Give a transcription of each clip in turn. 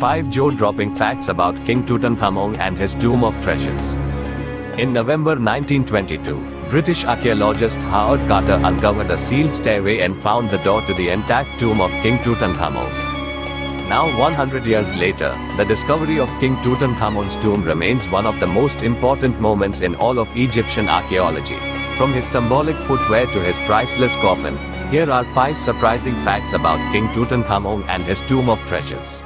5 jaw-dropping facts about King Tutankhamun and his tomb of treasures. In November 1922, British archaeologist Howard Carter uncovered a sealed stairway and found the door to the intact tomb of King Tutankhamun. Now 100 years later, the discovery of King Tutankhamun's tomb remains one of the most important moments in all of Egyptian archaeology. From his symbolic footwear to his priceless coffin, here are 5 surprising facts about King Tutankhamun and his tomb of treasures.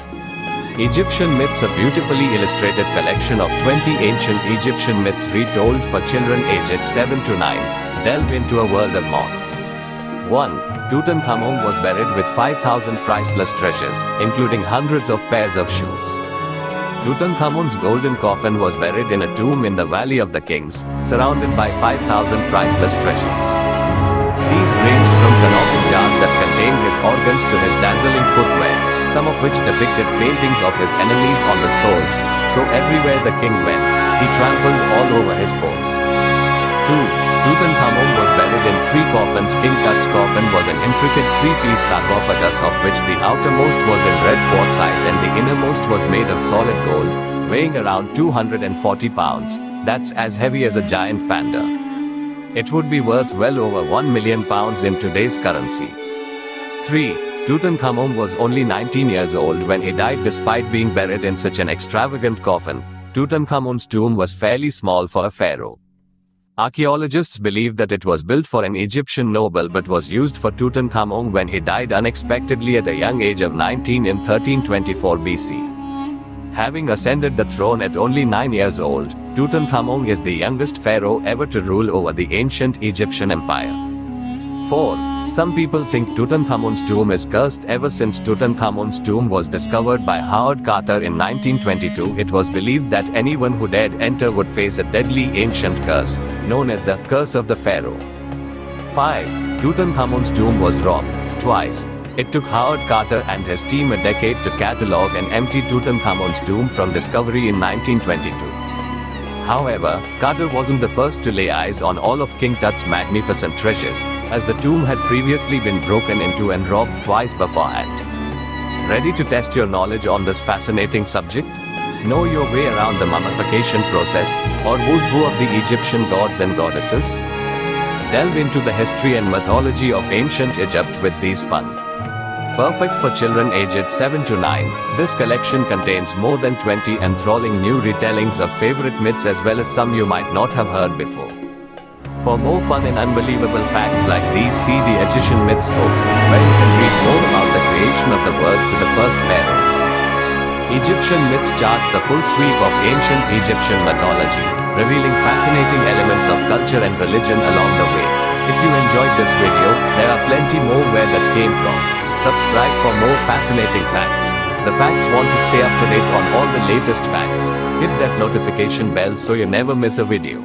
Egyptian Myths, a beautifully illustrated collection of 20 ancient Egyptian myths retold for children aged 7 to 9, delve into a world of more. 1. Tutankhamun was buried with 5,000 priceless treasures, including hundreds of pairs of shoes. Tutankhamun's golden coffin was buried in a tomb in the Valley of the Kings, surrounded by 5,000 priceless treasures. These ranged from canopic jars that contained his organs to his dazzling footwear, some of which depicted paintings of his enemies on the soles, so everywhere the king went, he trampled all over his foes. 2. Tutankhamun was buried in 3 coffins. King Tut's coffin was an intricate 3-piece sarcophagus of which the outermost was in red quartzite and the innermost was made of solid gold, weighing around 240 pounds, that's as heavy as a giant panda. It would be worth well over £1 million in today's currency. 3. Tutankhamun was only 19 years old when he died. Despite being buried in such an extravagant coffin, Tutankhamun's tomb was fairly small for a pharaoh. Archaeologists believe that it was built for an Egyptian noble but was used for Tutankhamun when he died unexpectedly at a young age of 19 in 1324 BC. Having ascended the throne at only 9 years old, Tutankhamun is the youngest pharaoh ever to rule over the ancient Egyptian empire. 4. Some people think Tutankhamun's tomb is cursed. Ever since Tutankhamun's tomb was discovered by Howard Carter in 1922, it was believed that anyone who dared enter would face a deadly ancient curse, known as the Curse of the Pharaoh. 5. Tutankhamun's tomb was robbed twice. It took Howard Carter and his team a decade to catalog and empty Tutankhamun's tomb from discovery in 1922. However, Carter wasn't the first to lay eyes on all of King Tut's magnificent treasures, as the tomb had previously been broken into and robbed twice beforehand. Ready to test your knowledge on this fascinating subject? Know your way around the mummification process, or who's who of the Egyptian gods and goddesses? Delve into the history and mythology of ancient Egypt with these fun. Perfect for children aged 7 to 9, this collection contains more than 20 enthralling new retellings of favorite myths as well as some you might not have heard before. For more fun and unbelievable facts like these, see the Egyptian Myths book, where you can read more about the creation of the world to the first pharaohs. Egyptian Myths charts the full sweep of ancient Egyptian mythology, revealing fascinating elements of culture and religion along the way. If you enjoyed this video, there are plenty more where that came from. Subscribe for more fascinating facts. The facts want to stay up to date on all the latest facts. Hit that notification bell so you never miss a video.